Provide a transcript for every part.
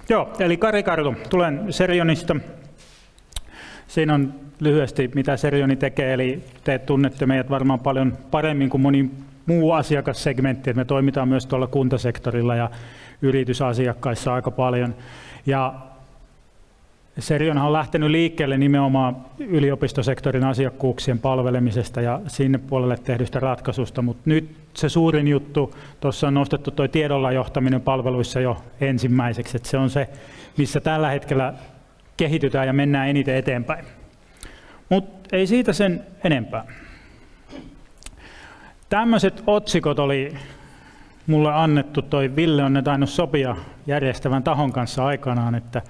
Joo, eli Kari Karlu. Tulen Serionista. Siinä on lyhyesti, mitä Serioni tekee, eli te tunnette meidät varmaan paljon paremmin kuin moni muu asiakassegmentti. Me toimitaan myös tuolla kuntasektorilla ja yritysasiakkaissa aika paljon. Ja Serionhan on lähtenyt liikkeelle nimenomaan yliopistosektorin asiakkuuksien palvelemisesta ja sinne puolelle tehdystä ratkaisusta, mutta nyt se suurin juttu, tuossa on nostettu tuo tiedolla johtaminen palveluissa jo ensimmäiseksi, että se on se, missä tällä hetkellä kehitytään ja mennään eniten eteenpäin. Mutta ei siitä sen enempää. Tämmöiset otsikot oli mulle annettu, toi Ville on ne tainnut sopia järjestävän tahon kanssa aikanaan, että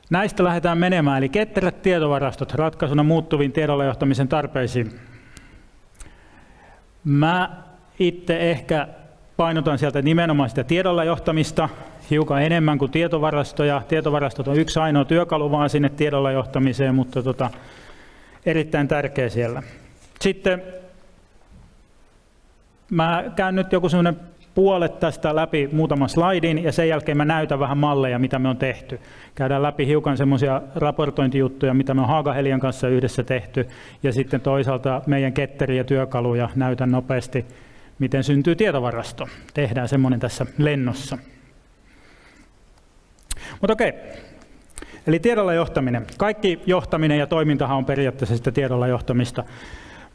näistä lähdetään menemään, eli ketterät tietovarastot ratkaisuna muuttuviin tiedolla johtamisen tarpeisiin. Mä itse ehkä painotan sieltä nimenomaan sitä tiedolla johtamista hiukan enemmän kuin tietovarastoja. Tietovarastot on yksi ainoa työkalu vaan sinne tiedolla johtamiseen, mutta erittäin tärkeä siellä. Sitten mä käyn nyt joku sellainen puolet tästä läpi muutaman slaidin ja sen jälkeen mä näytän vähän malleja, mitä me on tehty. Käydään läpi hiukan semmoisia raportointijuttuja, mitä me on Haagahelian kanssa yhdessä tehty ja sitten toisaalta meidän ketteriä työkaluja näytän nopeasti, miten syntyy tietovarasto. Tehdään semmoinen tässä lennossa. Mutta okei, eli tiedolla johtaminen. Kaikki johtaminen ja toimintahan on periaatteessa sitä tiedolla johtamista.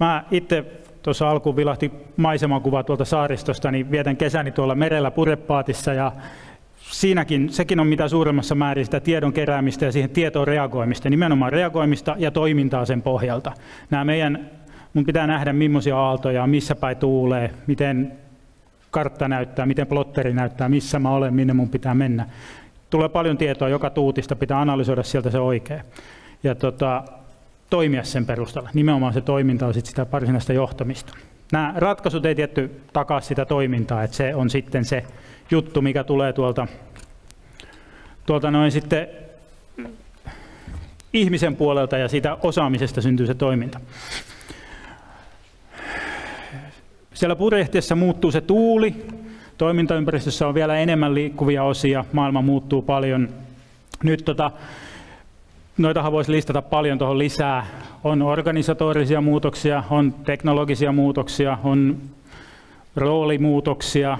Mä itse tuossa alkuun vilahti maisemakuva tuolta saaristosta, niin vietän kesäni tuolla merellä Purepaatissa ja sekin on mitä suuremmassa määrin sitä tiedon keräämistä ja siihen tietoon reagoimista, nimenomaan reagoimista ja toimintaa sen pohjalta. Mun pitää nähdä millaisia aaltoja, missä päin tuulee, miten kartta näyttää, miten plotteri näyttää, missä mä olen, minne mun pitää mennä. Tulee paljon tietoa joka tuutista, pitää analysoida sieltä se oikein. Ja toimia sen perustalla. Nimenomaan se toiminta on sitä varsinaista johtamista. Nämä ratkaisut ei tietty takaa sitä toimintaa, että se on sitten se juttu, mikä tulee tuolta noin sitten ihmisen puolelta ja siitä osaamisesta syntyy se toiminta. Siellä purjehtiessa muuttuu se tuuli, toimintaympäristössä on vielä enemmän liikkuvia osia, maailma muuttuu paljon. Nyt noitahan voisi listata paljon tuohon lisää. On organisatorisia muutoksia, on teknologisia muutoksia, on roolimuutoksia,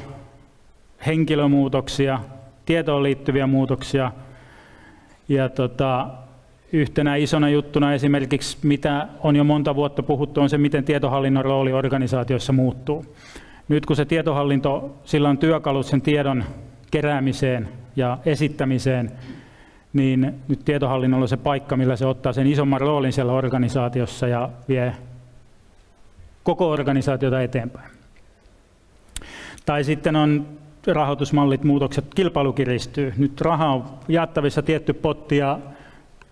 henkilömuutoksia, tietoon liittyviä muutoksia. Ja yhtenä isona juttuna esimerkiksi, mitä on jo monta vuotta puhuttu, on se, miten tietohallinnon rooli organisaatioissa muuttuu. Nyt kun se tietohallinto, sillä on työkalut sen tiedon keräämiseen ja esittämiseen, niin nyt tietohallinnolla on se paikka, millä se ottaa sen isomman roolin siellä organisaatiossa ja vie koko organisaatiota eteenpäin. Tai sitten on rahoitusmallit, muutokset, kilpailu kiristyy. Nyt raha on jaettavissa tietty potti ja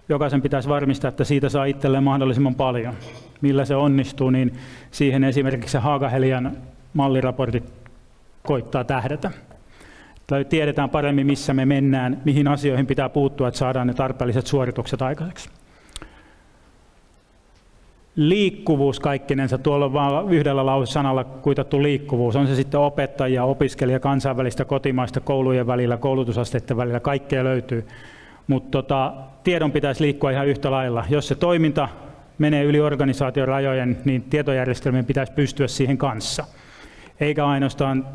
jokaisen pitäisi varmistaa, että siitä saa itselleen mahdollisimman paljon. Millä se onnistuu, niin siihen esimerkiksi se Haagahelian malliraportit koittaa tähdätä. Tiedetään paremmin, missä me mennään, mihin asioihin pitää puuttua, että saadaan ne tarpeelliset suoritukset aikaiseksi. Liikkuvuus kaikkinensa, tuolla on vain yhdellä sanalla kuitattu liikkuvuus. On se sitten opettajia, opiskelija, kansainvälistä, kotimaista, koulujen välillä, koulutusasteiden välillä, kaikkea löytyy. Mutta tiedon pitäisi liikkua ihan yhtä lailla. Jos se toiminta menee yli organisaation rajojen, niin tietojärjestelmien pitäisi pystyä siihen kanssa. Eikä ainoastaan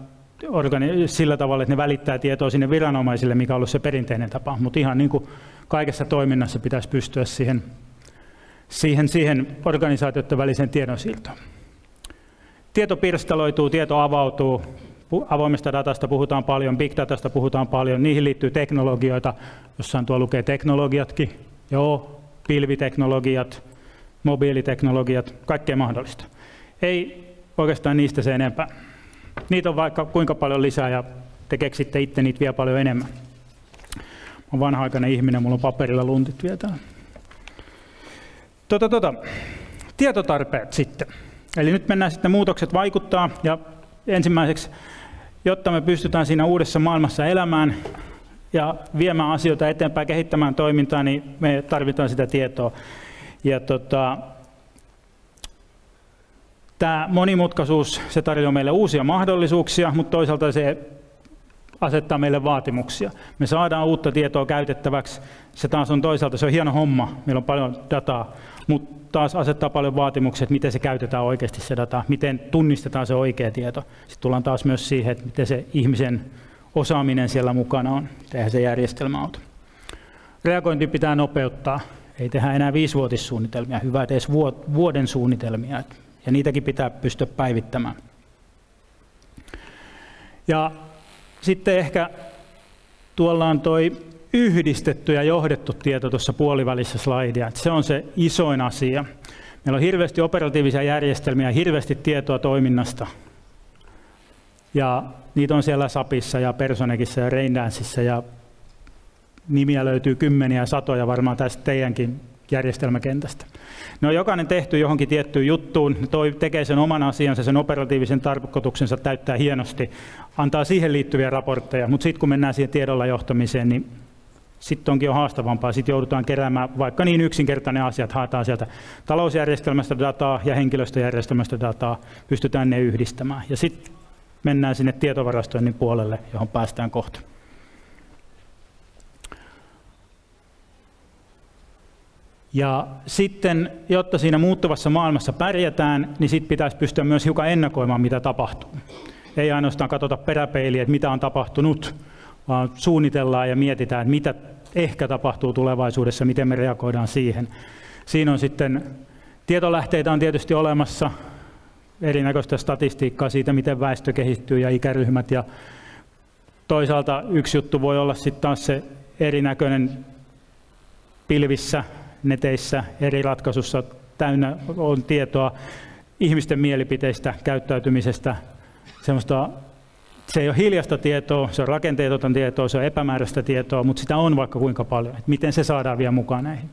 sillä tavalla, että ne välittää tietoa sinne viranomaisille, mikä on ollut se perinteinen tapa. Mutta ihan niin kuin kaikessa toiminnassa pitäisi pystyä siihen organisaatioiden väliseen tiedonsiirtoon. Tieto pirstaloituu, tieto avautuu. Avoimesta datasta puhutaan paljon, big datasta puhutaan paljon. Niihin liittyy teknologioita. Jossain tuo lukee teknologiatkin. Joo, pilviteknologiat, mobiiliteknologiat, kaikkea mahdollista. Ei oikeastaan niistä se enempää. Niitä on vaikka kuinka paljon lisää ja te keksitte itse niitä vielä paljon enemmän. Mä oon vanha-aikainen ihminen, mulla on paperilla luntit vielä täällä. Tietotarpeet sitten. Eli nyt mennään sitten muutokset vaikuttaa ja ensimmäiseksi, jotta me pystytään siinä uudessa maailmassa elämään ja viemään asioita eteenpäin, kehittämään toimintaa, niin me tarvitaan sitä tietoa. Ja tämä monimutkaisuus, se tarjoaa meille uusia mahdollisuuksia, mutta toisaalta se asettaa meille vaatimuksia. Me saadaan uutta tietoa käytettäväksi, se taas on toisaalta, se on hieno homma, meillä on paljon dataa, mutta taas asettaa paljon vaatimuksia, että miten se käytetään oikeasti se data, miten tunnistetaan se oikea tieto. Sitten tullaan taas myös siihen, että miten se ihmisen osaaminen siellä mukana on, tehdään se järjestelmä auto. Reagointi pitää nopeuttaa, ei tehdä enää 5-vuotissuunnitelmia, hyvä, että edes vuoden suunnitelmia, ja niitäkin pitää pystyä päivittämään. Ja sitten ehkä tuolla on toi yhdistetty ja johdettu tieto tuossa puolivälissä slaidia. Se on se isoin asia. Meillä on hirveästi operatiivisia järjestelmiä, hirveästi tietoa toiminnasta. Ja niitä on siellä SAPissa ja Personekissa ja Raindanceissa ja nimiä löytyy kymmeniä ja satoja varmaan tästä teidänkin järjestelmäkentästä. Ne on jokainen tehty johonkin tiettyyn juttuun, ne tekee sen oman asiansa, sen operatiivisen tarkoituksensa täyttää hienosti, antaa siihen liittyviä raportteja, mutta sitten kun mennään siihen tiedolla johtamiseen, niin sitten onkin jo haastavampaa, sitten joudutaan keräämään vaikka niin yksinkertainen asia, että haetaan sieltä talousjärjestelmästä dataa ja henkilöstöjärjestelmästä dataa, pystytään ne yhdistämään. Ja sitten mennään sinne tietovarastoinnin puolelle, johon päästään kohta. Ja sitten, jotta siinä muuttuvassa maailmassa pärjätään, niin sitten pitäisi pystyä myös hiukan ennakoimaan, mitä tapahtuu. Ei ainoastaan katsota peräpeiliä, että mitä on tapahtunut, vaan suunnitellaan ja mietitään, että mitä ehkä tapahtuu tulevaisuudessa, miten me reagoidaan siihen. Siinä on sitten, tietolähteitä on tietysti olemassa, erinäköistä statistiikkaa siitä, miten väestö kehittyy ja ikäryhmät. Ja toisaalta yksi juttu voi olla sitten taas se erinäköinen pilvissä, neteissä, eri ratkaisussa täynnä on tietoa ihmisten mielipiteistä, käyttäytymisestä. Se ei ole hiljaista tietoa, se on rakenteetonta tietoa, se on epämääräistä tietoa, mutta sitä on vaikka kuinka paljon. Et miten se saadaan vielä mukaan näihin?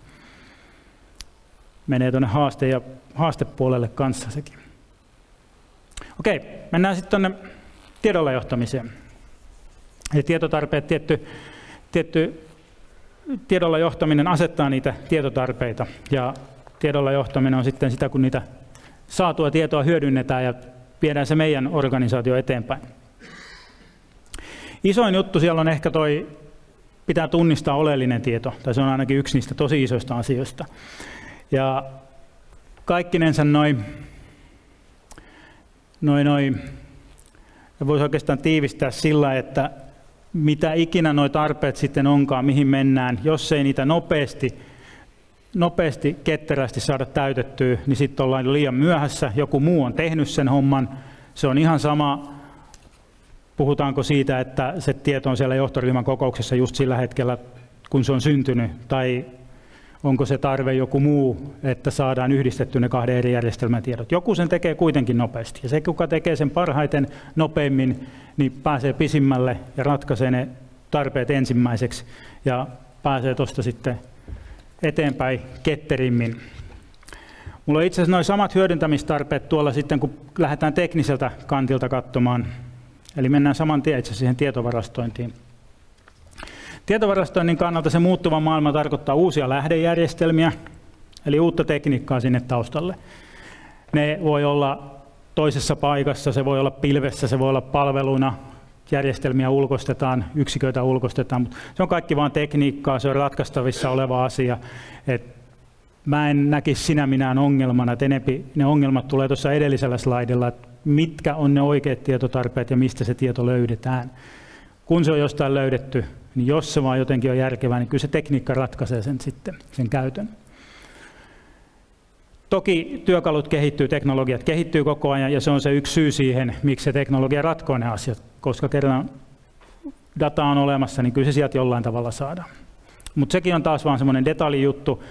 Menee tuonne haastepuolelle kanssa sekin. Okei, mennään sitten tuonne tiedolla johtamiseen. Ja tietotarpeet, tietty tiedolla johtaminen asettaa niitä tietotarpeita, ja tiedolla johtaminen on sitten sitä, kun niitä saatua tietoa hyödynnetään ja viedään se meidän organisaatio eteenpäin. Isoin juttu siellä on ehkä pitää tunnistaa oleellinen tieto, tai se on ainakin yksi niistä tosi isoista asioista. Ja kaikkinensa voisi oikeastaan tiivistää sillä, että mitä ikinä nuo tarpeet sitten onkaan, mihin mennään, jos ei niitä nopeasti, ketterästi saada täytettyä, niin sitten ollaan liian myöhässä, joku muu on tehnyt sen homman, se on ihan sama, puhutaanko siitä, että se tieto on siellä johtoryhmän kokouksessa just sillä hetkellä, kun se on syntynyt, tai onko se tarve joku muu, että saadaan yhdistetty ne kahden eri järjestelmän tiedot. Joku sen tekee kuitenkin nopeasti, ja se, kuka tekee sen parhaiten, nopeimmin, niin pääsee pisimmälle ja ratkaisee ne tarpeet ensimmäiseksi, ja pääsee tuosta sitten eteenpäin ketterimmin. Mulla on itse asiassa nuo samat hyödyntämistarpeet tuolla sitten, kun lähdetään tekniseltä kantilta katsomaan. Eli mennään saman tien itse siihen tietovarastointiin. Tietovarastoinnin kannalta se muuttuva maailma tarkoittaa uusia lähdejärjestelmiä, eli uutta tekniikkaa sinne taustalle. Ne voi olla toisessa paikassa, se voi olla pilvessä, se voi olla palveluna, järjestelmiä ulkoistetaan, yksiköitä ulkoistetaan, mutta se on kaikki vain tekniikkaa, se on ratkaistavissa oleva asia. Mä en näkisi sinä minään ongelmana, että enempi ne ongelmat tulee tuossa edellisellä slaidilla, että mitkä on ne oikeat tietotarpeet ja mistä se tieto löydetään. Kun se on jostain löydetty, niin jos se vaan jotenkin on järkevää, niin kyllä se tekniikka ratkaisee sen käytön. Toki työkalut kehittyy, teknologiat kehittyy koko ajan, ja se on se yksi syy siihen, miksi se teknologia ratkoo ne asiat, koska kerran data on olemassa, niin kyllä se sieltä jollain tavalla saadaan. Mutta sekin on taas vaan semmoinen detaljijuttu.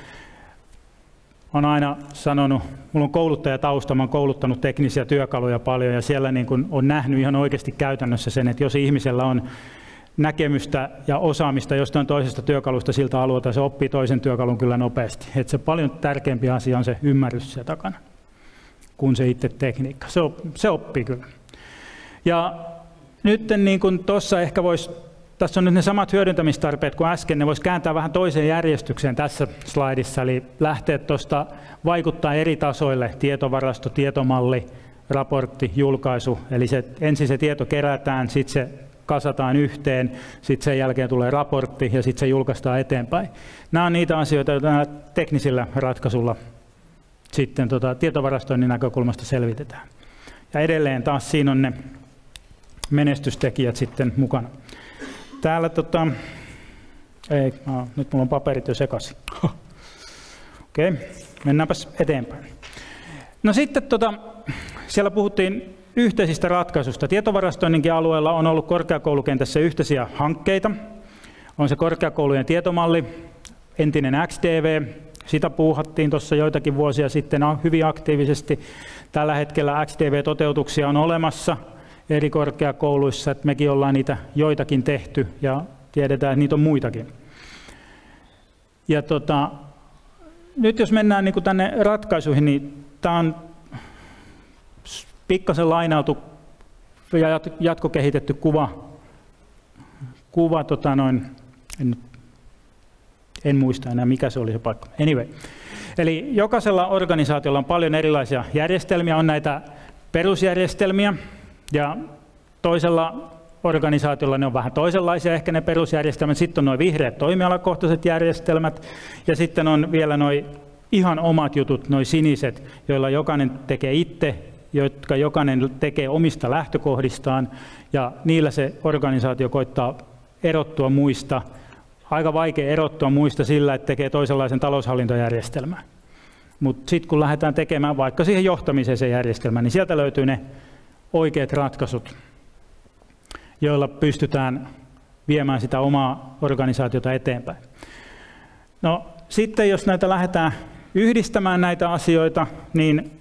Olen aina sanonut, minulla on kouluttajatausta, olen kouluttanut teknisiä työkaluja paljon, ja siellä niin kun on nähnyt ihan oikeasti käytännössä sen, että jos ihmisellä on näkemystä ja osaamista jostain toisesta työkalusta siltä alueelta, se oppii toisen työkalun kyllä nopeasti. Että se paljon tärkeämpi asia on se ymmärrys siellä takana, kuin se itse tekniikka. Se oppii kyllä. Ja nyt niin kuin tuossa ehkä tässä on nyt ne samat hyödyntämistarpeet kuin äsken, ne voisi kääntää vähän toiseen järjestykseen tässä slaidissa, eli lähteä tuosta vaikuttaa eri tasoille, tietovarasto, tietomalli, raportti, julkaisu, eli ensin se tieto kerätään, sitten se kasataan yhteen, sitten sen jälkeen tulee raportti ja sitten se julkaistaan eteenpäin. Nämä on niitä asioita, joita teknisillä ratkaisulla sitten tietovarastoinnin näkökulmasta selvitetään. Ja edelleen taas siinä on ne menestystekijät sitten mukana. Täällä nyt mulla on paperit jo sekaisin. Okei, mennäänpäs eteenpäin. No sitten siellä puhuttiin yhteisistä ratkaisusta. Tietovarastoinninkin alueella on ollut korkeakoulukentässä yhteisiä hankkeita. On se korkeakoulujen tietomalli, entinen XDV. Sitä puuhattiin tuossa joitakin vuosia sitten hyvin aktiivisesti. Tällä hetkellä XDV-toteutuksia on olemassa eri korkeakouluissa, että mekin ollaan niitä joitakin tehty ja tiedetään, että niitä on muitakin. Ja nyt jos mennään niin kuin tänne ratkaisuihin, niin tämä on pikkasen lainautu ja jatkokehitetty kuva en muista enää mikä se oli se paikka. Anyway. Eli jokaisella organisaatiolla on paljon erilaisia järjestelmiä, on näitä perusjärjestelmiä ja toisella organisaatiolla ne on vähän toisenlaisia ehkä ne perusjärjestelmät, sitten on nuo vihreät toimialakohtaiset järjestelmät ja sitten on vielä nuo ihan omat jutut, nuo siniset, joilla jokainen tekee itse, jotka jokainen tekee omista lähtökohdistaan ja niillä se organisaatio koittaa erottua muista. Aika vaikea erottua muista sillä, että tekee toisenlaisen taloushallintojärjestelmän. Mutta sitten kun lähdetään tekemään vaikka siihen johtamiseen se järjestelmä, niin sieltä löytyy ne oikeat ratkaisut, joilla pystytään viemään sitä omaa organisaatiota eteenpäin. No sitten jos näitä lähdetään yhdistämään näitä asioita, niin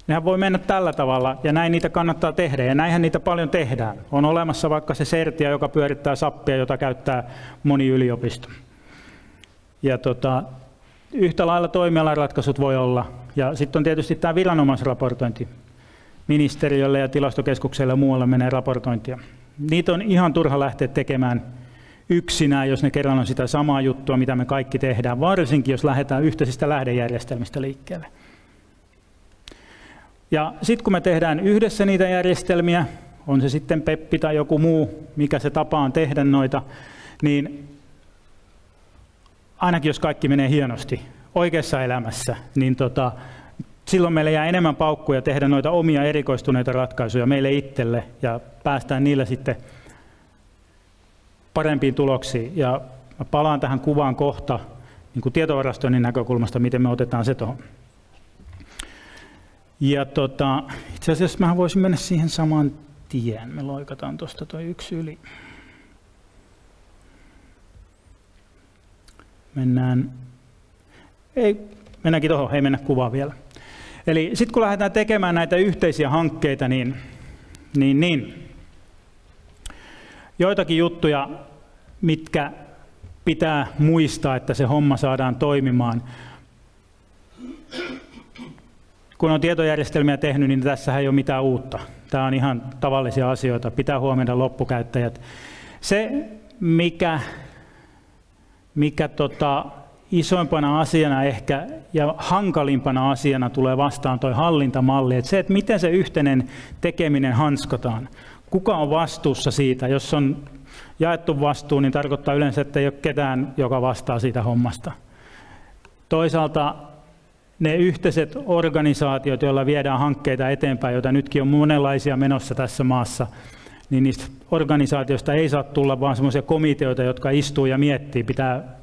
nehän voi mennä tällä tavalla, ja näin niitä kannattaa tehdä, ja näinhän niitä paljon tehdään. On olemassa vaikka se Certia, joka pyörittää SAPia, jota käyttää moni yliopisto. Ja yhtä lailla toimialaratkaisut voi olla. Ja sitten on tietysti tämä viranomaisraportointi. Ministeriölle ja tilastokeskukselle ja muualle menee raportointia. Niitä on ihan turha lähteä tekemään yksinään, jos ne kerran on sitä samaa juttua, mitä me kaikki tehdään, varsinkin jos lähdetään yhteisistä lähdejärjestelmistä liikkeelle. Ja sitten kun me tehdään yhdessä niitä järjestelmiä, on se sitten Peppi tai joku muu, mikä se tapa on tehdä noita, niin ainakin jos kaikki menee hienosti oikeassa elämässä, niin silloin meille jää enemmän paukkuja tehdä noita omia erikoistuneita ratkaisuja meille itselle ja päästään niillä sitten parempiin tuloksiin. Ja mä palaan tähän kuvaan kohta niin kuin tietovarastoinnin näkökulmasta, miten me otetaan se tuohon. Ja itse asiassa mä voisin mennä siihen saman tien. Me loikataan tuosta toi yksi yli. Mennäänkin tuohon, ei mennä kuvaan vielä. Eli sitten kun lähdetään tekemään näitä yhteisiä hankkeita, niin joitakin juttuja, mitkä pitää muistaa, että se homma saadaan toimimaan. Kun on tietojärjestelmiä tehnyt, niin tässähän ei ole mitään uutta. Tämä on ihan tavallisia asioita. Pitää huomioida loppukäyttäjät. Se, mikä isoimpana asiana ehkä ja hankalimpana asiana tulee vastaan tuo hallintamalli. Että se, että miten se yhteinen tekeminen hanskotaan. Kuka on vastuussa siitä? Jos on jaettu vastuu, niin tarkoittaa yleensä, että ei ole ketään, joka vastaa siitä hommasta. Toisaalta ne yhteiset organisaatiot, joilla viedään hankkeita eteenpäin, joita nytkin on monenlaisia menossa tässä maassa, niin niistä organisaatioista ei saa tulla vaan semmoisia komiteoita, jotka istuu ja miettii.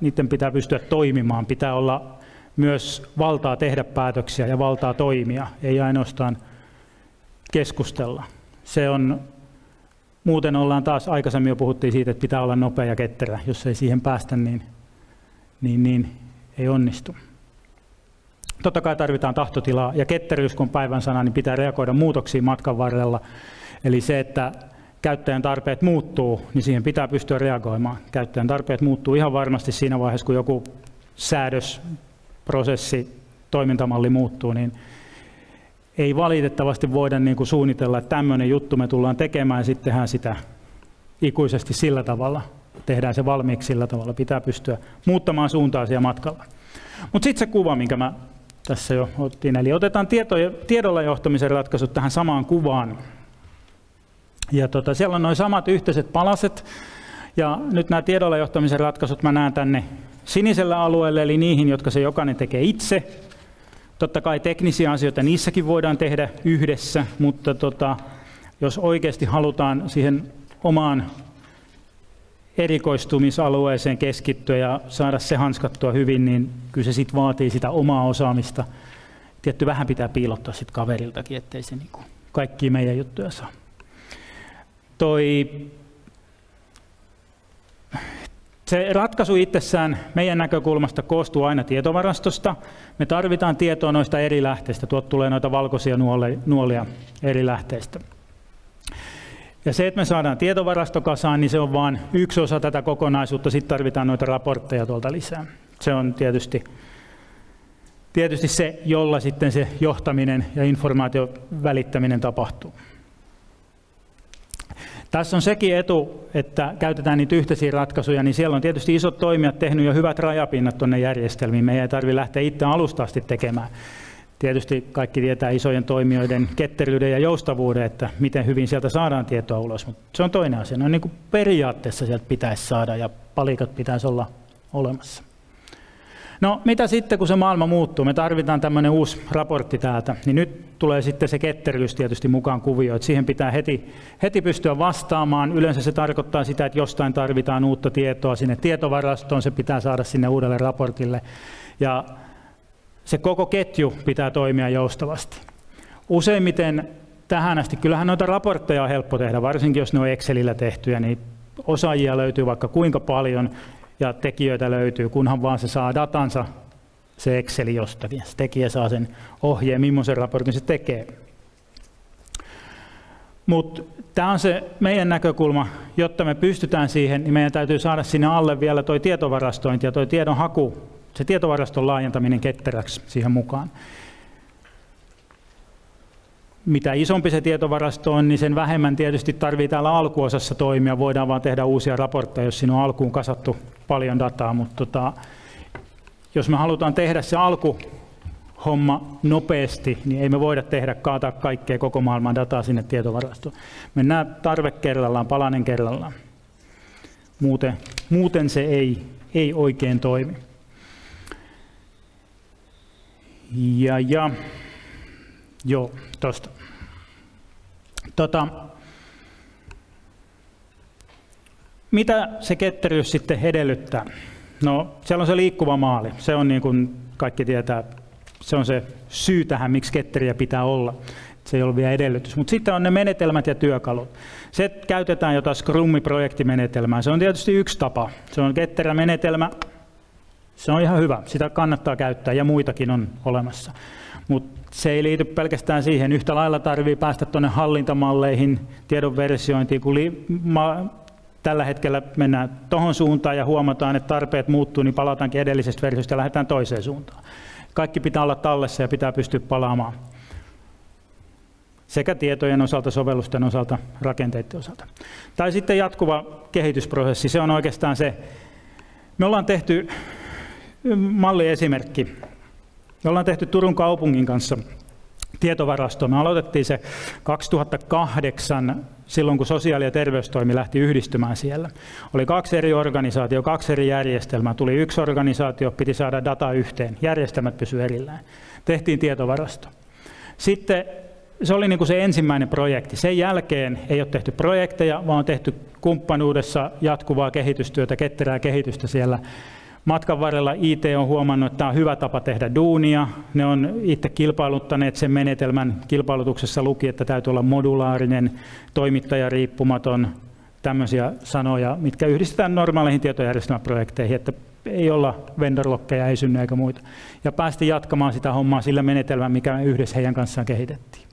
Niiden pitää pystyä toimimaan. Pitää olla myös valtaa tehdä päätöksiä ja valtaa toimia, ei ainoastaan keskustella. Muuten ollaan taas, aikaisemmin jo puhuttiin siitä, että pitää olla nopea ja ketterä. Jos ei siihen päästä, niin ei onnistu. Totta kai tarvitaan tahtotilaa ja ketteryys, kun päivän sana, niin pitää reagoida muutoksiin matkan varrella. Eli se, että käyttäjän tarpeet muuttuu, niin siihen pitää pystyä reagoimaan. Käyttäjän tarpeet muuttuu ihan varmasti siinä vaiheessa, kun joku säädös, prosessi, toimintamalli muuttuu, niin ei valitettavasti voida niin kuin suunnitella, että tämmöinen juttu me tullaan tekemään ja sitten tehdään sitä ikuisesti sillä tavalla. Tehdään se valmiiksi sillä tavalla. Pitää pystyä muuttamaan suuntaa siellä matkalla. Mutta sitten se kuva, minkä mä tässä jo otin. Eli otetaan tiedolla johtamisen ratkaisut tähän samaan kuvaan. Ja siellä on nuo samat yhteiset palaset, ja nyt nämä tiedolla johtamisen ratkaisut mä näen tänne sinisellä alueelle, eli niihin, jotka se jokainen tekee itse. Totta kai teknisiä asioita niissäkin voidaan tehdä yhdessä, mutta jos oikeasti halutaan siihen omaan erikoistumisalueeseen keskittyä ja saada se hanskattua hyvin, niin kyllä se sit vaatii sitä omaa osaamista. Tietty vähän pitää piilottaa sit kaveriltakin, ettei se niinku kaikkia meidän juttuja saa. Se ratkaisu itsessään meidän näkökulmasta koostuu aina tietovarastosta. Me tarvitaan tietoa noista eri lähteistä. Tuolta tulee noita valkoisia nuolia eri lähteistä. Ja se, että me saadaan tietovarasto kasaan, niin se on vain yksi osa tätä kokonaisuutta. Sitten tarvitaan noita raportteja tuolta lisää. Se on tietysti se, jolla sitten se johtaminen ja informaation välittäminen tapahtuu. Tässä on sekin etu, että käytetään niitä yhteisiä ratkaisuja, niin siellä on tietysti isot toimijat tehnyt jo hyvät rajapinnat tuonne järjestelmiin. Meidän ei tarvitse lähteä itse alusta asti tekemään. Tietysti kaikki tietää isojen toimijoiden ketteryyden ja joustavuuden, että miten hyvin sieltä saadaan tietoa ulos, mutta se on toinen asia. No niin kuin periaatteessa sieltä pitäisi saada ja palikat pitäisi olla olemassa. No mitä sitten, kun se maailma muuttuu? Me tarvitaan tämmöinen uusi raportti täältä, niin nyt tulee sitten se ketteryys tietysti mukaan kuvioon, että siihen pitää heti pystyä vastaamaan. Yleensä se tarkoittaa sitä, että jostain tarvitaan uutta tietoa sinne tietovarastoon, se pitää saada sinne uudelle raportille. Ja se koko ketju pitää toimia joustavasti. Useimmiten tähän asti, kyllähän noita raportteja on helppo tehdä, varsinkin jos ne on Excelillä tehtyjä, niin osaajia löytyy vaikka kuinka paljon ja tekijöitä löytyy, kunhan vaan se saa datansa, se Exceli jostakin. Se tekijä saa sen ohjeen, millaisen raportin se tekee. Mutta tämä on se meidän näkökulma, jotta me pystytään siihen, niin meidän täytyy saada sinne alle vielä tuo tietovarastointi ja tuo tiedonhaku, se tietovaraston laajentaminen ketteräksi siihen mukaan. Mitä isompi se tietovarasto on, niin sen vähemmän tietysti tarvitsee täällä alkuosassa toimia. Voidaan vaan tehdä uusia raportteja, jos siinä on alkuun kasattu paljon dataa. Mutta jos me halutaan tehdä se alkuhomma nopeasti, niin ei me voida kaataa kaikkea koko maailman dataa sinne tietovarastoon. Mennään tarve kerrallaan, palanen kerrallaan. Muuten se ei oikein toimi. Joo, tosta. Mitä se ketteryys sitten edellyttää? No, siellä on se liikkuva maali. Se on niin kuin kaikki tietää, se on se syy tähän, miksi ketteriä pitää olla. Se ei ole vielä edellytys. Mutta sitten on ne menetelmät ja työkalut. Se käytetään jotain Scrum-projektimenetelmää. Se on tietysti yksi tapa. Se on ketterä menetelmä. Se on ihan hyvä. Sitä kannattaa käyttää ja muitakin on olemassa. Mutta se ei liity pelkästään siihen. Yhtä lailla tarvitsee päästä tuonne hallintamalleihin, tiedon versiointiin, kun tällä hetkellä mennään tuohon suuntaan ja huomataan, että tarpeet muuttuu, niin palataankin edellisestä versiosta ja lähdetään toiseen suuntaan. Kaikki pitää olla tallessa ja pitää pystyä palaamaan. Sekä tietojen osalta, sovellusten osalta, rakenteiden osalta. Tai sitten jatkuva kehitysprosessi, se on oikeastaan se. Me ollaan tehty malliesimerkki. Me ollaan tehty Turun kaupungin kanssa tietovarasto. Me aloitettiin se 2008, silloin kun sosiaali- ja terveystoimi lähti yhdistymään siellä. Oli 2 eri organisaatioa, 2 eri järjestelmää. Tuli yksi organisaatio, piti saada data yhteen. Järjestelmät pysyivät erillään. Tehtiin tietovarasto. Sitten se oli niin kuin se ensimmäinen projekti. Sen jälkeen ei ole tehty projekteja, vaan on tehty kumppanuudessa jatkuvaa kehitystyötä, ketterää kehitystä siellä. Matkan varrella IT on huomannut, että tämä on hyvä tapa tehdä duunia. Ne on itse kilpailuttaneet sen menetelmän. Kilpailutuksessa luki, että täytyy olla modulaarinen, toimittajariippumaton, tämmöisiä sanoja, mitkä yhdistetään normaaleihin tietojärjestelmäprojekteihin, että ei olla vendorlokkeja, ei synny eikä muita. Ja päästiin jatkamaan sitä hommaa sillä menetelmällä, mikä me yhdessä heidän kanssaan kehitettiin.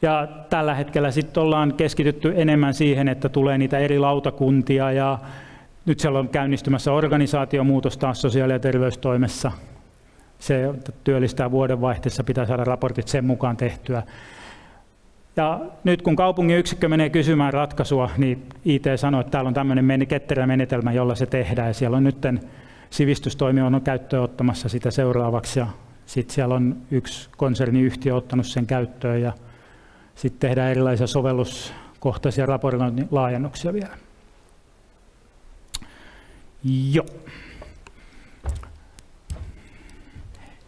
Ja tällä hetkellä sitten ollaan keskitytty enemmän siihen, että tulee niitä eri lautakuntia ja nyt siellä on käynnistymässä organisaatiomuutos taas sosiaali- ja terveystoimessa. Se työllistää vuodenvaihteessa, pitää saada raportit sen mukaan tehtyä. Ja nyt kun kaupungin yksikkö menee kysymään ratkaisua, niin IT sanoo, että täällä on tämmöinen ketterä menetelmä, jolla se tehdään. Ja siellä on nyt sivistystoimi on käyttöön ottamassa sitä seuraavaksi. Ja sitten siellä on yksi konserniyhtiö ottanut sen käyttöön. Ja sitten tehdään erilaisia kohtaisia raportoinnin laajennuksia vielä. Joo.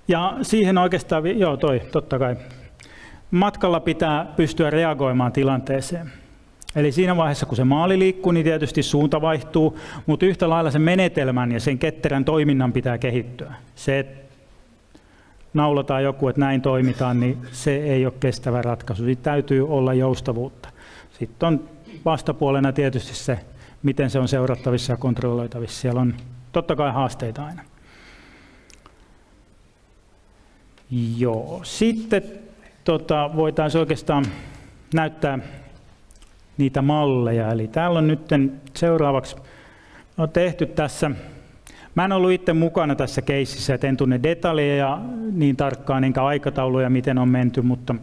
Ja siihen oikeastaan, totta kai. Matkalla pitää pystyä reagoimaan tilanteeseen. Eli siinä vaiheessa, kun se maali liikkuu, niin tietysti suunta vaihtuu, mutta yhtä lailla sen menetelmän ja sen ketterän toiminnan pitää kehittyä. Se, että naulataan joku, että näin toimitaan, niin se ei ole kestävä ratkaisu. Siitä täytyy olla joustavuutta. Sitten on vastapuolena tietysti se, miten se on seurattavissa ja kontrolloitavissa. Siellä on totta kai haasteita aina. Joo, sitten voitaisiin oikeastaan näyttää niitä malleja. Eli täällä on nyt seuraavaksi on tehty tässä. Mä en ollut itse mukana tässä keississä, et en tunne detaljeja niin tarkkaan, enkä aikatauluja, miten on menty, mutta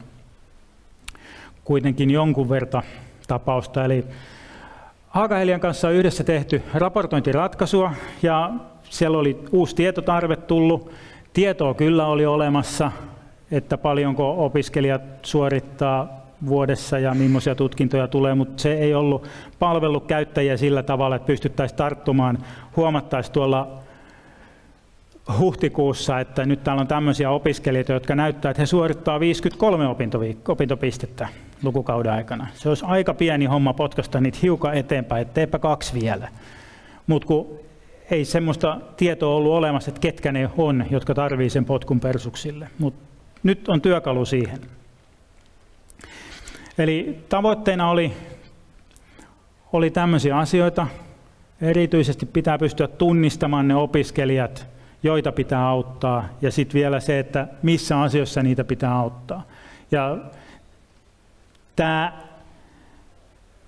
kuitenkin jonkun verran tapausta. Eli Haga-Helian kanssa on yhdessä tehty raportointiratkaisua, ja siellä oli uusi tietotarve tullut. Tietoa kyllä oli olemassa, että paljonko opiskelijat suorittaa vuodessa ja millaisia tutkintoja tulee, mutta se ei ollut palvellut käyttäjiä sillä tavalla, että pystyttäisiin tarttumaan. Huomattaisiin tuolla huhtikuussa, että nyt täällä on tämmöisiä opiskelijoita, jotka näyttää, että he suorittaa 53 opintopistettä lukukauden aikana. Se olisi aika pieni homma potkaista niitä hiukan eteenpäin, etteipä 2 vielä. Mutta kun ei semmoista tietoa ollut olemassa, että ketkä ne on, jotka tarvitsevat sen potkun persuksille. Mutta nyt on työkalu siihen. Eli tavoitteena oli tämmöisiä asioita. Erityisesti pitää pystyä tunnistamaan ne opiskelijat, joita pitää auttaa, ja sitten vielä se, että missä asioissa niitä pitää auttaa. Ja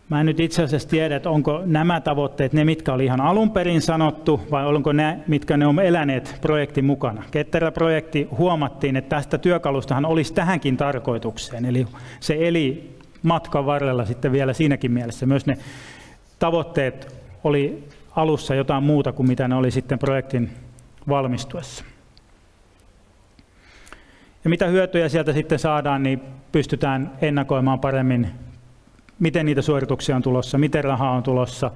mä en nyt itse asiassa tiedä, että onko nämä tavoitteet ne, mitkä oli ihan alun perin sanottu, vai onko ne, mitkä ne on eläneet projektin mukana. Ketterä projekti huomattiin, että tästä työkalustahan olisi tähänkin tarkoitukseen, eli se eli matkan varrella sitten vielä siinäkin mielessä. Myös ne tavoitteet oli alussa jotain muuta kuin mitä ne oli sitten projektin valmistuessa. Ja mitä hyötyjä sieltä sitten saadaan, niin pystytään ennakoimaan paremmin, miten niitä suorituksia on tulossa, miten rahaa on tulossa.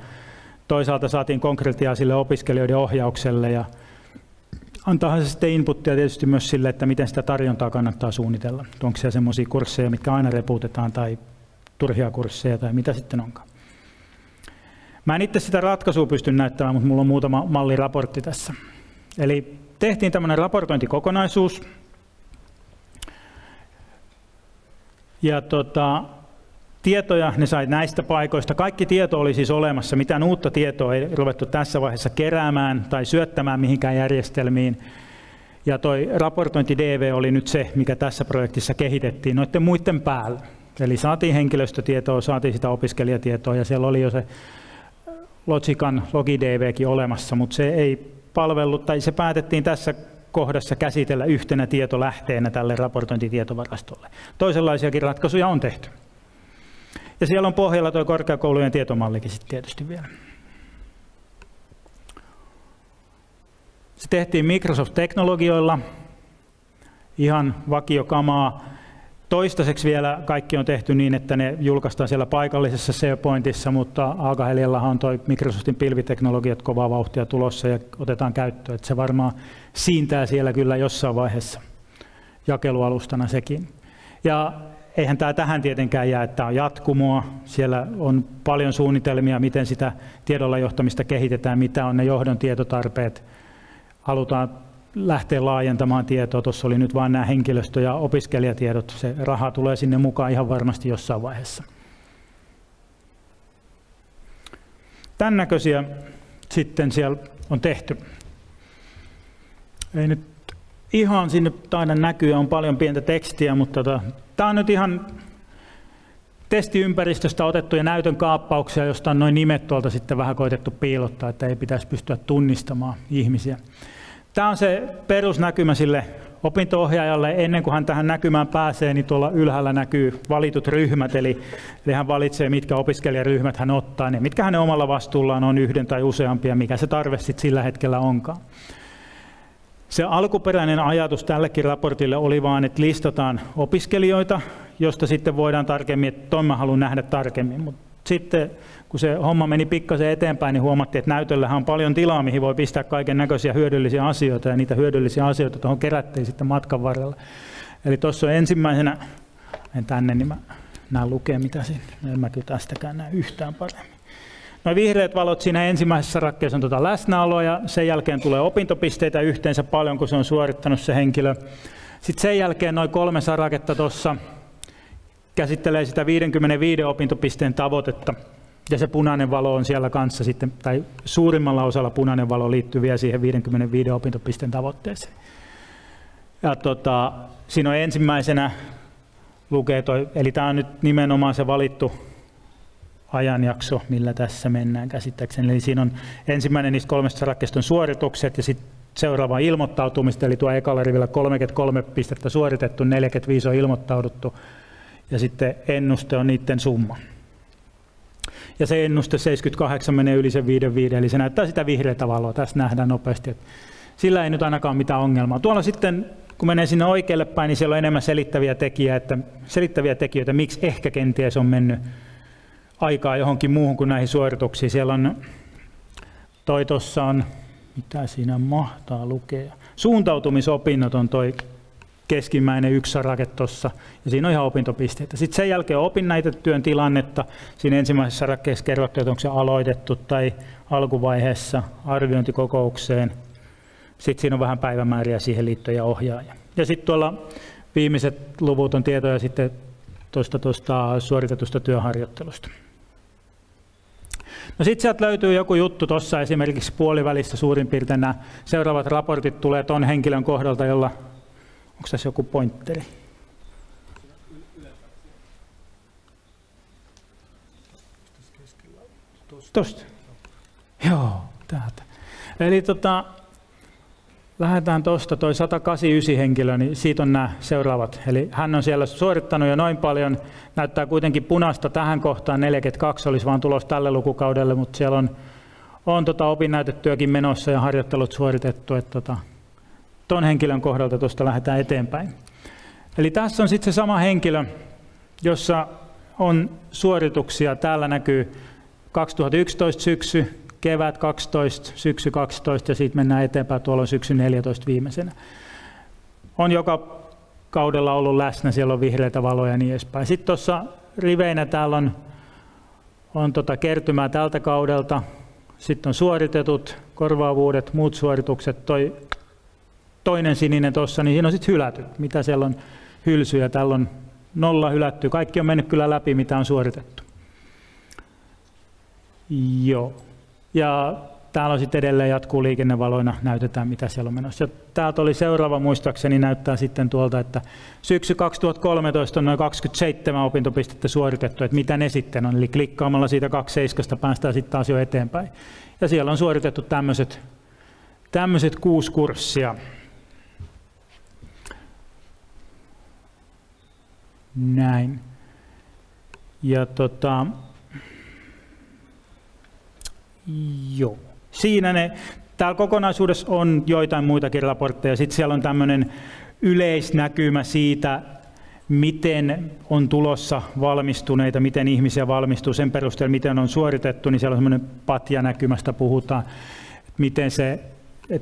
Toisaalta saatiin konkretiaa sille opiskelijoiden ohjaukselle ja antaahan se sitten inputtia tietysti myös sille, että miten sitä tarjontaa kannattaa suunnitella. Onko siellä semmoisia kursseja, mitkä aina repuutetaan tai turhia kursseja tai mitä sitten onkaan. Mä en itse sitä ratkaisua pysty näyttämään, mutta mulla on muutama malliraportti tässä. Eli tehtiin tämmöinen raportointikokonaisuus. Ja tietoja ne sai näistä paikoista. Kaikki tieto oli siis olemassa. Mitään uutta tietoa ei ruvettu tässä vaiheessa keräämään tai syöttämään mihinkään järjestelmiin. Ja toi raportointi-DV oli nyt se, mikä tässä projektissa kehitettiin noiden muiden päällä. Eli saatiin henkilöstötietoa, saatiin sitä opiskelijatietoa ja siellä oli jo se Logican LogiDVkin olemassa, mutta se ei palvellut, tai se päätettiin tässä kohdassa käsitellä yhtenä tietolähteenä tälle raportointitietovarastolle. Toisenlaisiakin ratkaisuja on tehty. Ja siellä on pohjalla tuo korkeakoulujen tietomallikin sitten tietysti vielä. Se tehtiin Microsoft-teknologioilla, ihan vakiokamaa. Toistaiseksi vielä kaikki on tehty niin, että ne julkaistaan siellä paikallisessa SharePointissa, mutta Haga-Heliallahan on tuo Microsoftin pilviteknologiat kovaa vauhtia tulossa ja otetaan käyttöön. Että se varmaan siintää siellä kyllä jossain vaiheessa jakelualustana sekin. Ja eihän tämä tähän tietenkään jää, että tämä on jatkumoa. Siellä on paljon suunnitelmia, miten sitä tiedolla johtamista kehitetään, mitä on ne johdon tietotarpeet. Halutaan lähteä laajentamaan tietoa. Tuossa oli nyt vain nämä henkilöstö- ja opiskelijatiedot. Se raha tulee sinne mukaan ihan varmasti jossain vaiheessa. Tämän näköisiä sitten siellä on tehty. Ei nyt ihan sinne taida näkyä, on paljon pientä tekstiä, mutta tämä on nyt ihan testiympäristöstä otettuja näytön kaappauksia, josta on noin nimet tuolta sitten vähän koitettu piilottaa, että ei pitäisi pystyä tunnistamaan ihmisiä. Tämä on se perusnäkymä sille opinto-ohjaajalle. Ennen kuin hän tähän näkymään pääsee, niin tuolla ylhäällä näkyy valitut ryhmät, eli hän valitsee, mitkä opiskelijaryhmät hän ottaa, ne mitkä hänen omalla vastuullaan on yhden tai useampia, mikä se tarve sitten sillä hetkellä onkaan. Se alkuperäinen ajatus tällekin raportille oli vaan, että listataan opiskelijoita josta sitten voidaan tarkemmin, että ton mä haluan nähdä tarkemmin. Mutta sitten kun se homma meni pikkasen eteenpäin, niin huomattiin, että näytöllähän on paljon tilaa, mihin voi pistää kaiken näköisiä hyödyllisiä asioita, ja niitä hyödyllisiä asioita tuohon kerättiin sitten matkan varrella. Eli tuossa on ensimmäisenä, en tänne, niin mä näen lukea mitä siinä, en mä kyllä tästäkään näe yhtään paremmin. Nuo vihreät valot siinä ensimmäisessä sarakkeessa on läsnäoloa, ja sen jälkeen tulee opintopisteitä yhteensä paljon, kun se on suorittanut se henkilö. Sitten sen jälkeen noin 3 saraketta tuossa käsittelee sitä 55 opintopisteen tavoitetta, ja se punainen valo on siellä kanssa sitten, tai suurimmalla osalla punainen valo liittyy vielä siihen 55 opintopisteen tavoitteeseen. Ja siinä on ensimmäisenä lukee toi, eli tämä on nyt nimenomaan se valittu ajanjakso, millä tässä mennään käsittääkseni. Eli siinä on ensimmäinen niistä 3 sarakkeesta on suoritukset, ja sitten seuraava ilmoittautumista, eli tuo ekalla rivillä 33 pistettä suoritettu, 45 on ilmoittauduttu, ja sitten ennuste on niiden summa. Ja se ennuste 78 menee yli sen 5, eli se näyttää sitä vihreätä valoa. Tässä nähdään nopeasti, että sillä ei nyt ainakaan mitään ongelmaa. Tuolla sitten, kun menee sinne oikealle päin, niin siellä on enemmän selittäviä tekijöitä, miksi ehkä kenties on mennyt aikaa johonkin muuhun kuin näihin suorituksiin. Siellä on, tuossa on, mitä siinä mahtaa lukea, suuntautumisopinnot on toi keskimmäinen 1 sarake tuossa, ja siinä on ihan opintopisteitä. Sitten sen jälkeen on opinnäytetyön tilannetta. Siinä ensimmäisessä sarakkeessa kerrottu, että onko se aloitettu tai alkuvaiheessa arviointikokoukseen. Sitten siinä on vähän päivämääriä siihen liittyen ja ohjaaja. Ja sitten tuolla viimeiset luvut on tietoja sitten tuosta suoritetusta työharjoittelusta. No sitten sieltä löytyy joku juttu tuossa esimerkiksi puolivälistä suurin piirtein nämä seuraavat raportit tulee tuon henkilön kohdalta, jolla, onko tässä joku pointteri? Tuosta. Joo, täältä. Eli lähdetään tuosta, toi 189 henkilö, niin siitä on nämä seuraavat. Eli hän on siellä suorittanut jo noin paljon, näyttää kuitenkin punaista tähän kohtaan, 42 olisi vaan tulos tälle lukukaudelle, mutta siellä on opinnäytetyökin menossa ja harjoittelut suoritettu, että ton henkilön kohdalta tuosta lähdetään eteenpäin. Eli tässä on sitten se sama henkilö, jossa on suorituksia, täällä näkyy 2011 syksy, kevät 12, syksy 12 ja siitä mennään eteenpäin, tuolla on syksy 14 viimeisenä. On joka kaudella ollut läsnä, siellä on vihreitä valoja ja niin edespäin. Sitten tuossa riveinä täällä on kertymää tältä kaudelta, sitten on suoritetut, korvaavuudet, muut suoritukset, toinen sininen tuossa, niin siinä on sitten hylätyt, mitä siellä on hylsyjä, täällä on 0 hylätty, kaikki on mennyt kyllä läpi, mitä on suoritettu. Joo. Ja täällä on sitten edelleen jatkuu liikennevaloina, näytetään mitä siellä on menossa. Ja täältä oli seuraava muistaakseni, näyttää sitten tuolta, että syksy 2013 on noin 27 opintopistettä suoritettu, että mitä ne sitten on. Eli klikkaamalla siitä 27 päästään sitten taas jo eteenpäin. Ja siellä on suoritettu tämmöiset 6 kurssia. Näin. Ja joo. Siinä täällä kokonaisuudessa on joitain muitakin raportteja. Sitten siellä on tämmöinen yleisnäkymä siitä, miten on tulossa valmistuneita, miten ihmisiä valmistuu sen perusteella, miten on suoritettu, niin siellä on semmoinen patjanäkymästä puhutaan, miten se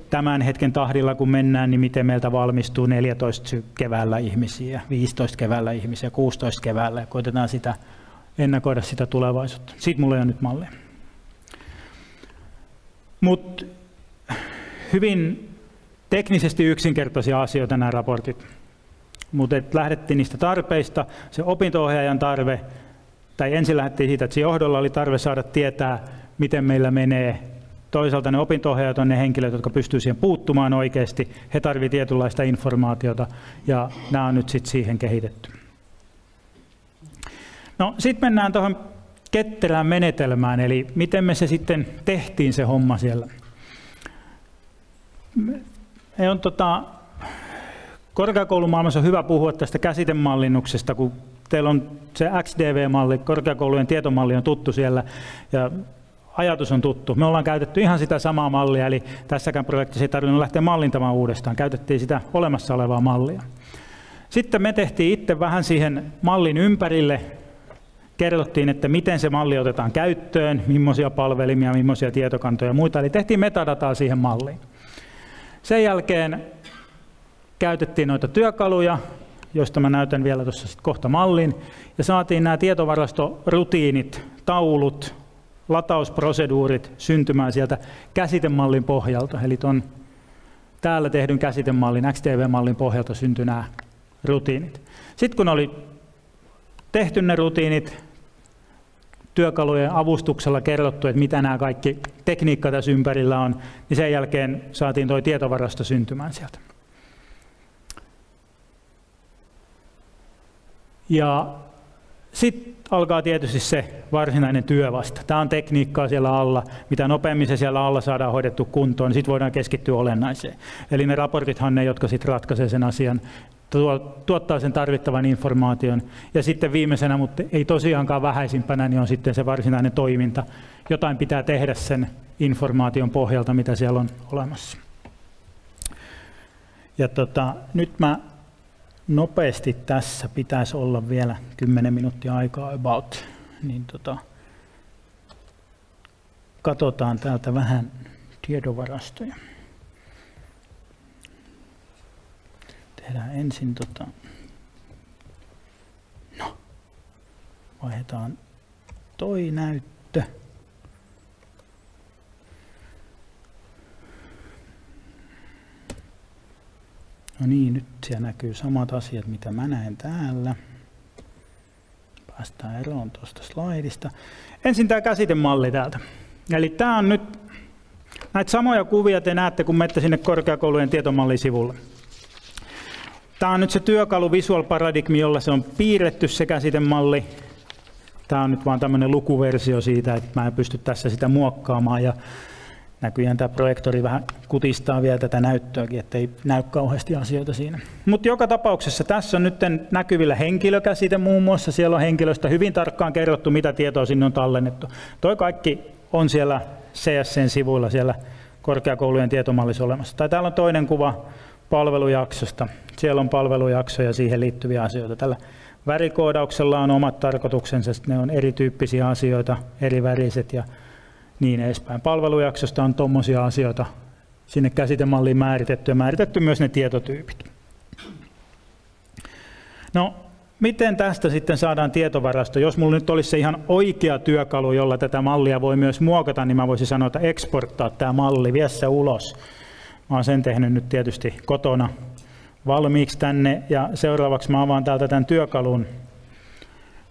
tämän hetken tahdilla kun mennään, niin miten meiltä valmistuu 14 keväällä ihmisiä, 15 keväällä ihmisiä, 16 keväällä, ja koitetaan sitä ennakoida sitä tulevaisuutta. Siitä mulla ei ole nyt mallia. Mutta hyvin teknisesti yksinkertaisia asioita nämä raportit. Mutta lähdettiin niistä tarpeista, se opinto-ohjaajan tarve, tai ensin lähdettiin siitä, että se johdolla oli tarve saada tietää, miten meillä menee. Toisaalta ne opinto-ohjaajat on ne henkilöt, jotka pystyvät siihen puuttumaan oikeasti. He tarvitsevat tietynlaista informaatiota, ja nämä on nyt sitten siihen kehitetty. No sitten mennään tuohon ketterään menetelmään, eli miten me se sitten tehtiin se homma siellä. Korkeakoulumaailmassa on hyvä puhua tästä käsitemallinnuksesta, kun teillä on se XDV-malli, korkeakoulujen tietomalli on tuttu siellä ja ajatus on tuttu. Me ollaan käytetty ihan sitä samaa mallia, eli tässäkään projektissa ei tarvinnut lähteä mallintamaan uudestaan, käytettiin sitä olemassa olevaa mallia. Sitten me tehtiin itse vähän siihen mallin ympärille, kerrottiin, että miten se malli otetaan käyttöön, millaisia palvelimia, millaisia tietokantoja ja muita, eli tehtiin metadataa siihen malliin. Sen jälkeen käytettiin noita työkaluja, joista mä näytän vielä tuossa kohta mallin, ja saatiin nämä tietovarastorutiinit, taulut, latausproseduurit syntymään sieltä käsitemallin pohjalta, eli tuon täällä tehdyn käsitemallin, XTV-mallin pohjalta syntyi nämä rutiinit. Sitten kun oli tehty ne rutiinit, työkalujen avustuksella kerrottu, että mitä nämä kaikki tekniikka tässä ympärillä on, niin sen jälkeen saatiin tuo tietovarasto syntymään sieltä. Ja sitten alkaa tietysti se varsinainen työ vasta. Tämä on tekniikkaa siellä alla. Mitä nopeammin se siellä alla saadaan hoidettu kuntoon, niin sitten voidaan keskittyä olennaiseen. Eli ne raportithan ne, jotka sitten ratkaisee sen asian, tuottaa sen tarvittavan informaation. Ja sitten viimeisenä, mutta ei tosiaankaan vähäisimpänä, niin on sitten se varsinainen toiminta. Jotain pitää tehdä sen informaation pohjalta, mitä siellä on olemassa. Ja nyt mä nopeasti tässä pitäisi olla vielä 10 minuuttia aikaa about. Niin katsotaan täältä vähän tiedonvarastoja. Tehdään ensin vaihdetaan toi näyttö. No niin, nyt siellä näkyy samat asiat, mitä mä näen täällä. Päästään eroon tuosta slaidista. Ensin tämä käsitemalli täältä. Eli tämä on nyt, näitä samoja kuvia te näette, kun menette sinne korkeakoulujen tietomallisivulle. Tämä on nyt se työkalu Visual Paradigm, jolla se on piirretty se käsitemalli. Tämä on nyt vaan tämmöinen lukuversio siitä, että mä en pysty tässä sitä muokkaamaan. Ja näköjään tämä projektori vähän kutistaa vielä tätä näyttöäkin, ettei näy kauheasti asioita siinä. Mutta joka tapauksessa tässä on nyt näkyvillä henkilökäsite muun muassa. Siellä on henkilöstä hyvin tarkkaan kerrottu, mitä tietoa sinne on tallennettu. Toi kaikki on siellä CSC:n sivuilla siellä korkeakoulujen tietomallissa olemassa. Tai täällä on toinen kuva palvelujaksosta. Siellä on palvelujakso ja siihen liittyviä asioita. Tällä värikoodauksella on omat tarkoituksensa, ne on erityyppisiä asioita, eri väriset ja niin edespäin. Palvelujaksosta on tuommoisia asioita sinne käsitemalliin määritetty ja määritetty myös ne tietotyypit. No, miten tästä sitten saadaan tietovarasto? Jos mulla nyt olisi se ihan oikea työkalu, jolla tätä mallia voi myös muokata, niin mä voisin sanoa, että exporttaa tämä malli, vie se ulos. Mä oon sen tehnyt nyt tietysti kotona valmiiksi tänne ja seuraavaksi mä avaan täältä tämän työkalun,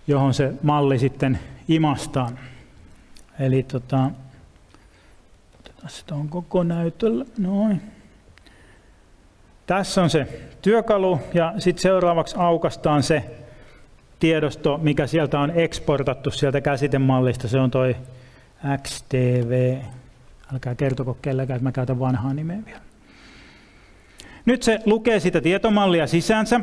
johon se malli sitten imastaan. Eli otetaan se tuon koko näytöllä. Noin. Tässä on se työkalu ja sitten seuraavaksi aukaistaan se tiedosto, mikä sieltä on eksportattu sieltä käsitemallista. Se on toi XTV. Älkää kertoko kelläkään, että mä käytän vanhaa nimeä vielä. Nyt se lukee sitä tietomallia sisäänsä.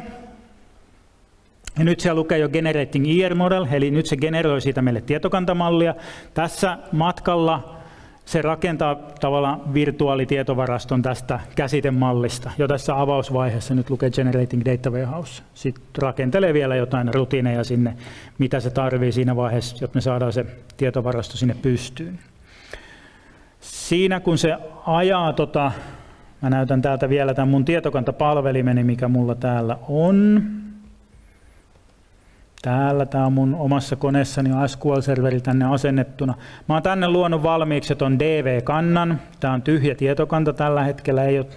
Ja nyt siellä lukee jo Generating ER Model, eli nyt se generoi siitä meille tietokantamallia. Tässä matkalla se rakentaa tavallaan virtuaalitietovaraston tästä käsitemallista. Jo tässä avausvaiheessa nyt lukee Generating Data Warehouse. Sitten rakentelee vielä jotain rutiineja sinne, mitä se tarvii siinä vaiheessa, jotta me saadaan se tietovarasto sinne pystyyn. Siinä kun se ajaa, mä näytän täältä vielä tämän mun tietokantapalvelimeni, mikä mulla täällä on. Tämä on mun omassa koneessani SQL-serveri tänne asennettuna. Mä oon tänne luonut valmiiksi ton DV-kannan. Tämä on tyhjä tietokanta tällä hetkellä, ei ole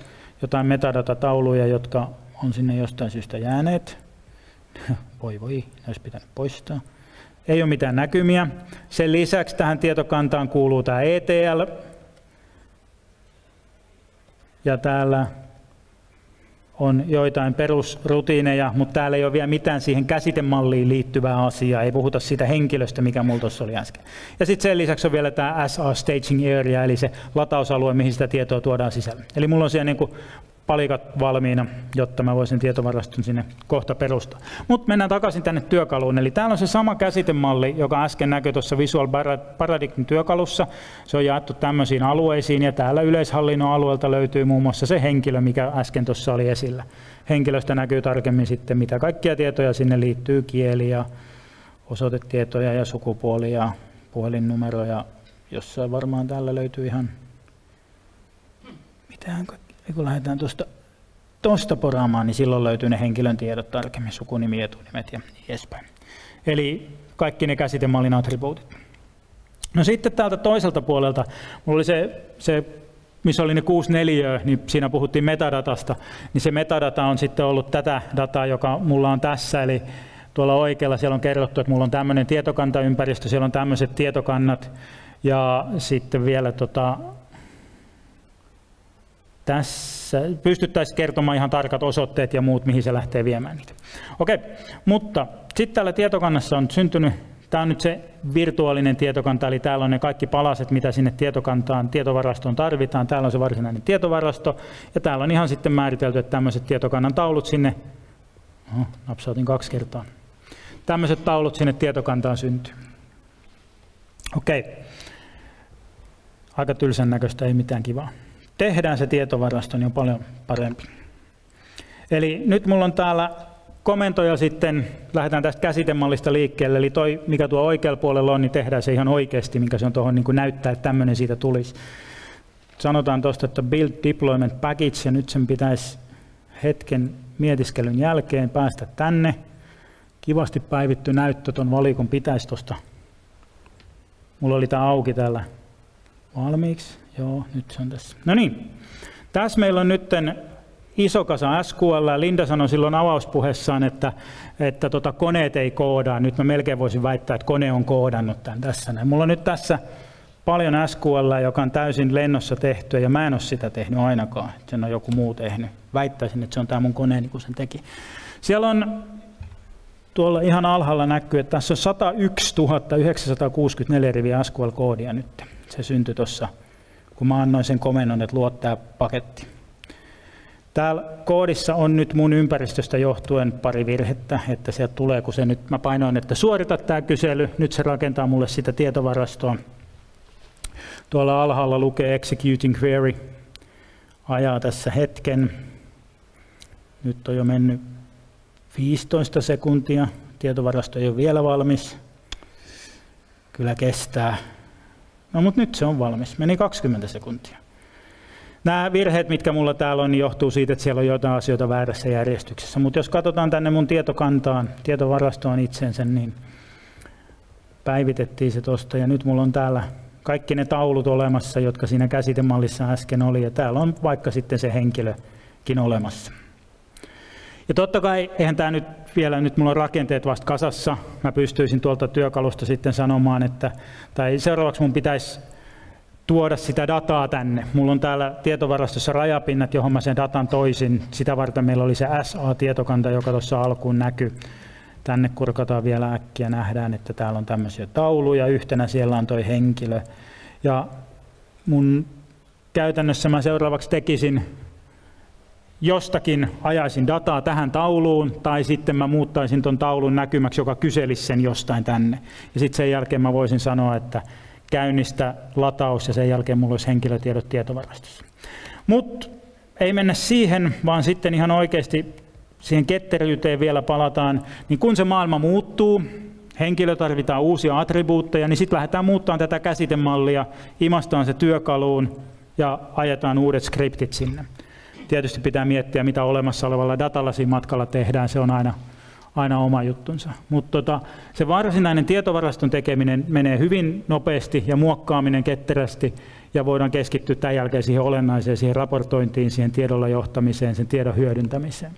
jotain metadatatauluja, jotka on sinne jostain syystä jääneet. Voi, ne olisi pitänyt poistaa. Ei ole mitään näkymiä. Sen lisäksi tähän tietokantaan kuuluu tämä ETL. Ja täällä on joitain perusrutiineja, mutta täällä ei ole vielä mitään siihen käsitemalliin liittyvää asiaa. Ei puhuta siitä henkilöstä, mikä mulla tuossa oli äsken. Ja sitten sen lisäksi on vielä tämä SR Staging Area, eli se latausalue, mihin sitä tietoa tuodaan sisälle. Eli mulla on siellä niin kuin palikat valmiina, jotta mä voisin tietovaraston sinne kohta perustaa. Mutta mennään takaisin tänne työkaluun. Eli täällä on se sama käsitemalli, joka äsken näkyi tuossa Visual Paradigm työkalussa. Se on jaettu tämmöisiin alueisiin, ja täällä yleishallinnon alueelta löytyy muun muassa se henkilö, mikä äsken tuossa oli esillä. Henkilöstä näkyy tarkemmin sitten, mitä kaikkia tietoja sinne liittyy, kieli ja osoitetietoja ja sukupuoli ja puhelinnumero, ja jossain varmaan täällä löytyy ihan kun lähdetään tuosta poraamaan, niin silloin löytyy ne henkilön tiedot tarkemmin, sukunimi, etunimet ja niin edespäin. Eli kaikki ne käsitemallin attribuutit. No sitten täältä toiselta puolelta, mulla oli se missä oli ne 6 neliöä, niin siinä puhuttiin metadatasta, niin se metadata on sitten ollut tätä dataa, joka mulla on tässä, eli tuolla oikealla siellä on kerrottu, että mulla on tämmöinen tietokantaympäristö, siellä on tämmöiset tietokannat, ja sitten vielä tässä pystyttäisiin kertomaan ihan tarkat osoitteet ja muut, mihin se lähtee viemään niitä. Okei, mutta sitten täällä tietokannassa on syntynyt, tämä on nyt se virtuaalinen tietokanta, eli täällä on ne kaikki palaset, mitä sinne tietovarastoon tarvitaan. Täällä on se varsinainen tietovarasto, ja täällä on ihan sitten määritelty, että tämmöiset tietokannan taulut sinne, napsautin 2 kertaa, tämmöiset taulut sinne tietokantaan syntyy. Okei, aika tylsän näköistä, ei mitään kivaa. Tehdään se tietovarasto, niin on paljon parempi. Eli nyt mulla on täällä komentoja sitten, lähdetään tästä käsitemallista liikkeelle, eli toi, mikä tuo oikealla puolella on, niin tehdään se ihan oikeasti, mikä se on tuohon niin kuin näyttää, että tämmöinen siitä tulisi. Sanotaan tuosta, että build deployment package, ja nyt sen pitäisi hetken mietiskelyn jälkeen päästä tänne. Kivasti päivitty näyttö tuon valikon pitäisi tuosta. Mulla oli tämä auki täällä valmiiksi. Joo, nyt se on tässä. No niin, tässä meillä on nyt iso kasa SQL. Linda sanoi silloin avauspuheessaan, että koneet ei koodaa. Nyt mä melkein voisin väittää, että kone on koodannut tämän tässä. Mulla on nyt tässä paljon SQL, joka on täysin lennossa tehtyä, ja mä en ole sitä tehnyt ainakaan. Sen on joku muu tehnyt. Väittäisin, että se on tämä mun koneeni, kun sen teki. Siellä on tuolla ihan alhaalla näkyy, että tässä on 101 964 riviä SQL-koodia nyt. Se syntyi tuossa, kun mä annoin sen komennon, että luo tämä paketti. Täällä koodissa on nyt mun ympäristöstä johtuen pari virhettä, että sieltä tulee, kun se nyt, mä painoin, että suorita tämä kysely, nyt se rakentaa mulle sitä tietovarastoa. Tuolla alhaalla lukee executing query, ajaa tässä hetken. Nyt on jo mennyt 15 sekuntia, tietovarasto ei ole vielä valmis. Kyllä kestää. No mutta nyt se on valmis, meni 20 sekuntia. Nämä virheet, mitkä mulla täällä on, niin johtuu siitä, että siellä on jotain asioita väärässä järjestyksessä. Mutta jos katsotaan tänne mun tietokantaan, tietovarastoon itsensä, niin päivitettiin se tuosta. Ja nyt mulla on täällä kaikki ne taulut olemassa, jotka siinä käsitemallissa äsken oli. Ja täällä on vaikka sitten se henkilökin olemassa. Ja totta kai, eihän tämä nyt vielä, nyt mulla on rakenteet vasta kasassa. Mä pystyisin tuolta työkalusta sitten sanomaan, että tai seuraavaksi mun pitäisi tuoda sitä dataa tänne. Mulla on täällä tietovarastossa rajapinnat, johon mä sen datan toisin. Sitä varten meillä oli se SA-tietokanta, joka tuossa alkuun näkyy. Tänne kurkataan vielä äkkiä, nähdään, että täällä on tämmöisiä tauluja. Yhtenä siellä on toi henkilö. Ja mun käytännössä mä seuraavaksi tekisin jostakin, ajaisin dataa tähän tauluun, tai sitten mä muuttaisin ton taulun näkymäksi, joka kyselisi sen jostain tänne. Ja sitten sen jälkeen mä voisin sanoa, että käynnistä lataus, ja sen jälkeen mulla olisi henkilötiedot tietovarastossa. Mutta ei mennä siihen, vaan sitten ihan oikeasti siihen ketteryyteen vielä palataan. Niin kun se maailma muuttuu, henkilö tarvitaan uusia attribuutteja, niin sitten lähdetään muuttamaan tätä käsitemallia, imastaan se työkaluun ja ajetaan uudet skriptit sinne. Tietysti pitää miettiä, mitä olemassa olevalla datalla siinä matkalla tehdään, se on aina oma juttunsa. Mutta se varsinainen tietovaraston tekeminen menee hyvin nopeasti ja muokkaaminen ketterästi, ja voidaan keskittyä tämän jälkeen siihen olennaiseen, siihen raportointiin, siihen tiedolla johtamiseen, sen tiedon hyödyntämiseen.